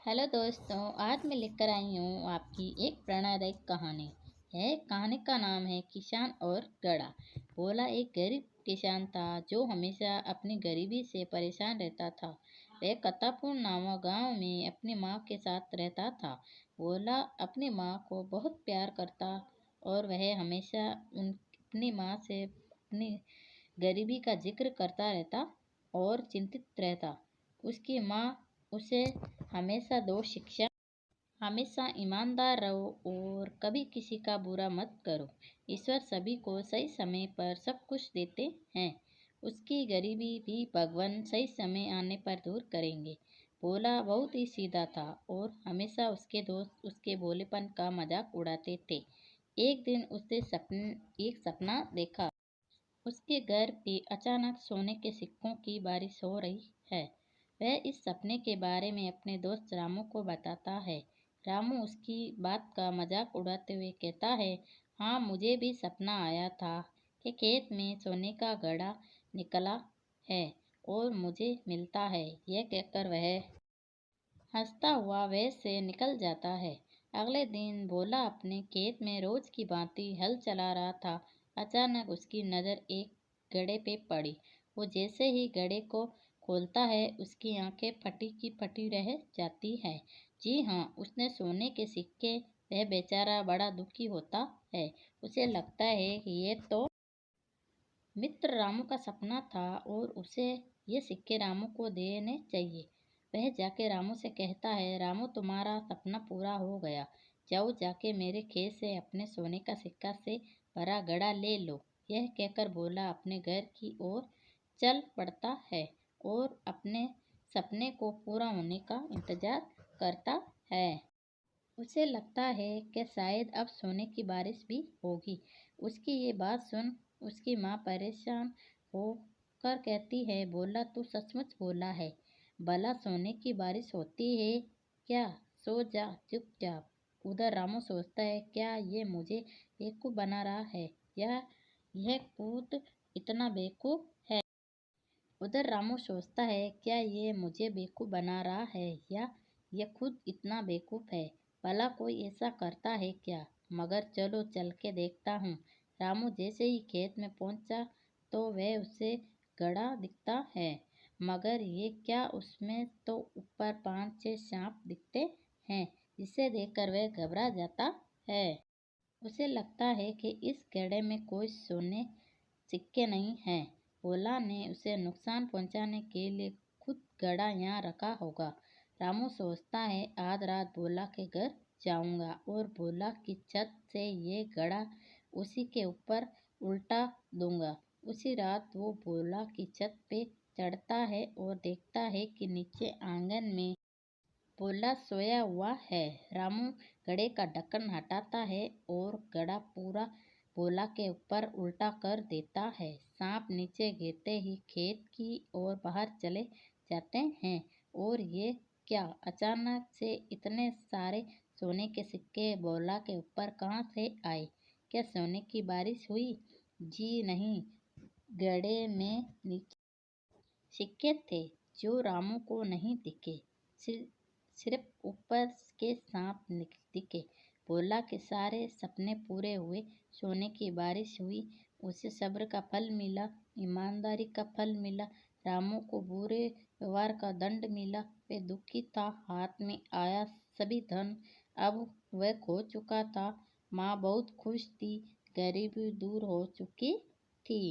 Hello दोस्तों, आज मैं लेकर आई हूँ आपकी एक प्रेरणादायक कहानी। है कहानी का नाम है किसान और गधा। भोला एक गरीब किसान था जो हमेशा अपनी गरीबी से परेशान रहता था। वह कतापुर नामक गांव में अपनी माँ के साथ रहता था। भोला अपनी माँ को बहुत प्यार करता और वह हमेशा अपनी माँ से अपनी गरीबी का जिक्र करता रहता और चिंतित रहता। उसकी माँ उसे हमेशा दो शिक्षा, हमेशा ईमानदार रहो और कभी किसी का बुरा मत करो। ईश्वर सभी को सही समय पर सब कुछ देते हैं। उसकी गरीबी भी भगवान सही समय आने पर दूर करेंगे। भोला बहुत ही सीधा था और हमेशा उसके दोस्त उसके भोलेपन का मजाक उड़ाते थे। एक दिन उसने एक सपना देखा। उसके घर पे अचानक सोने के सिक्कों की बारिश हो रही है। वह इस सपने के बारे में अपने दोस्त रामू को बताता है। रामू उसकी बात का मजाक उड़ाते हुए कहता है, हाँ मुझे भी सपना आया था कि खेत में सोने का घड़ा निकला है और मुझे मिलता है। यह कहकर वह हंसता हुआ वह से निकल जाता है। अगले दिन भोला अपने खेत में रोज की भांति हल चला रहा था। अचानक उसकी नज़र एक घड़े पे पड़ी। वो जैसे ही घड़े को खोलता है उसकी आंखें फटी की फटी रह जाती है। जी हाँ, उसने सोने के सिक्के। वह बेचारा बड़ा दुखी होता है। उसे लगता है कि ये तो मित्र रामू का सपना था और उसे ये सिक्के रामू को देने चाहिए। वह जाके रामू से कहता है, रामू तुम्हारा सपना पूरा हो गया। जाओ जाके मेरे खेत से अपने सोने का सिक्का से भरा घड़ा ले लो। यह कहकर भोला अपने घर की ओर चल पड़ता है और अपने सपने को पूरा होने का इंतजार करता है। उसे लगता है कि शायद अब सोने की बारिश भी होगी। उसकी ये बात सुन उसकी माँ परेशान होकर कहती है, बोला तू सचमुच बोला है। भला सोने की बारिश होती है क्या? सो जा चुपचाप। उधर रामू सोचता है, क्या ये मुझे बेवकूफ़ बना रहा है या यह खुद इतना बेवकूफ़ है। उधर रामू सोचता है, क्या ये मुझे बेवकूफ़ बना रहा है या यह खुद इतना बेवकूफ़ है। भला कोई ऐसा करता है क्या? मगर चलो चल के देखता हूँ। रामू जैसे ही खेत में पहुंचा तो वह उसे घड़ा दिखता है। मगर ये क्या, उसमें तो ऊपर 5-6 सांप दिखते हैं, जिसे देखकर वह घबरा जाता है। उसे लगता है कि इस घड़े में कोई सोने सिक्के नहीं हैं। भोला ने उसे नुकसान पहुंचाने के लिए खुद घड़ा यहाँ रखा होगा। रामू सोचता है, आज रात भोला के घर जाऊंगा और भोला की छत से ये घड़ा उसी के ऊपर उल्टा दूंगा। उसी रात वो भोला की छत पे चढ़ता है और देखता है कि नीचे आंगन में भोला सोया हुआ है। रामू घड़े का ढक्कन हटाता है और घड़ा पूरा भोला के ऊपर उल्टा कर देता है। सांप नीचे गिरते ही खेत की ओर बाहर चले जाते हैं। और ये क्या, अचानक से इतने सारे सोने के सिक्के भोला के ऊपर कहाँ से आए? क्या सोने की बारिश हुई? जी नहीं, घड़े में नीचे सिक्के थे जो रामू को नहीं दिखे। सिर्फ ऊपर के सांप दिखे। भोला के सारे सपने पूरे हुए। सोने की बारिश हुई। उसे सब्र का फल मिला, ईमानदारी का फल मिला। रामू को बुरे व्यवहार का दंड मिला। वह दुखी था, हाथ में आया सभी धन अब वह खो चुका था। माँ बहुत खुश थी, गरीबी दूर हो चुकी थी।